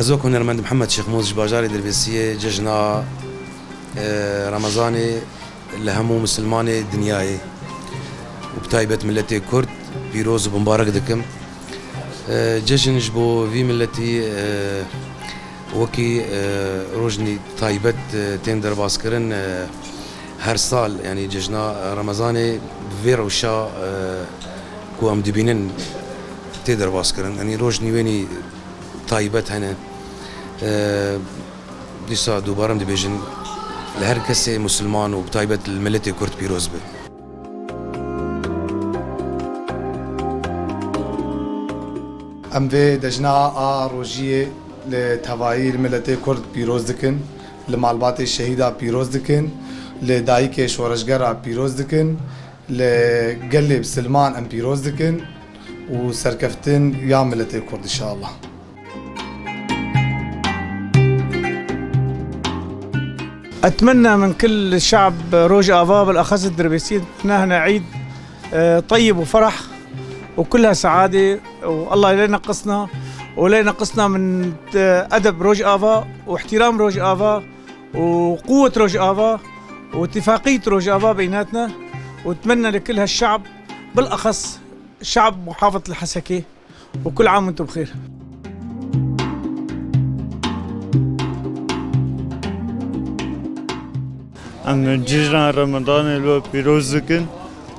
أزوك هنرمند محمد شيخ موز باجاري دربيسية ججنا رمضاني لهمو مسلماني دنياي وبتايبة ملتي كرد بيروز ومبارك دكم ججن جبو في ملتي وكي روجني تايبت تندر باسكرن هر سال يعني ججنا رمضاني فيروشا كو ام دبينن تندر باسكرن يعني روجني ويني تايبت هنا ديسا دوبارم دبيجن لهر كسي مسلمان وبتايبت الملتي كرد بيروز به ام في دجنا روجيه لتوائي الملتي كرد بيروز دكن لمعلبات الشهيدة بيروز دكن لدايك شورشجرة بيروز دكن لقلب سلمان ام بيروز دكن وسركفتن يا ملتي كرد ان شاء الله. أتمنى من كل الشعب روج آفا بالأخص الدربيسيين نحن عيد طيب وفرح وكلها سعادة والله لا ينقصنا ولا ينقصنا من أدب روج آفا واحترام روج آفا وقوة روج آفا واتفاقية روج آفا بيناتنا وأتمنى لكل هالشعب بالأخص شعب محافظة الحسكة وكل عام وانتم بخير. ام جيجنا رمضان الو بيروز دكن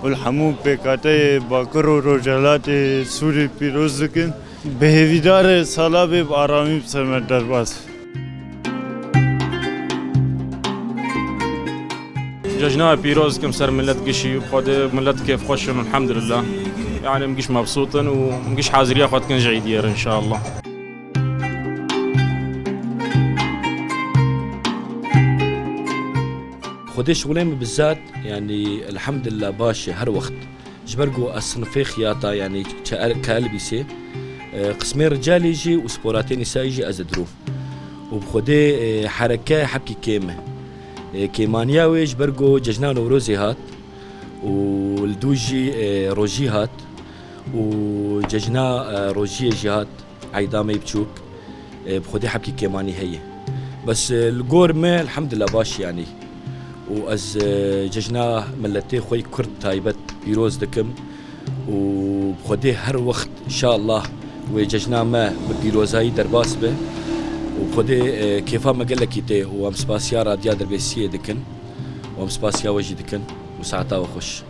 والحموم بكاتي باكرو روجالات سوري بيروز دكن بهویدار سالابي بآرامی بسرمت درباس. ججنا بيروز كم سر ملت قشي وخد ملت كيف خوشن والحمد لله يعني مقش مبسوطن ومقش حاضر ياخد كنج عيدير ان شاء الله. خدي شغلين بالذات يعني الحمد لله باشا هر وقت جبرقو الصنفي خياطة يعني كالبيسي قسمين رجال يجي وسبوراتين نساء يجي أزدرو وبخدي حركة حبكي كيمة كيمانياوي جبرقو ججنان وروزي هات والدوجي روجي هات وججنا روجي جهات عيدامي بتشوك بخدي حبكي كيماني هي بس القورمة الحمد لله باش يعني وأز ججنا ملتي خوي كرد تايبت بيروز دكم وبخدي هر وقت إن شاء الله وججنا ما ببيروزاي درباس به وبخدي كيفا ما قال لك يتي وام سباسيا راديا دربيسية دكن وام سباسيا وجي دكن وساعتها وخش.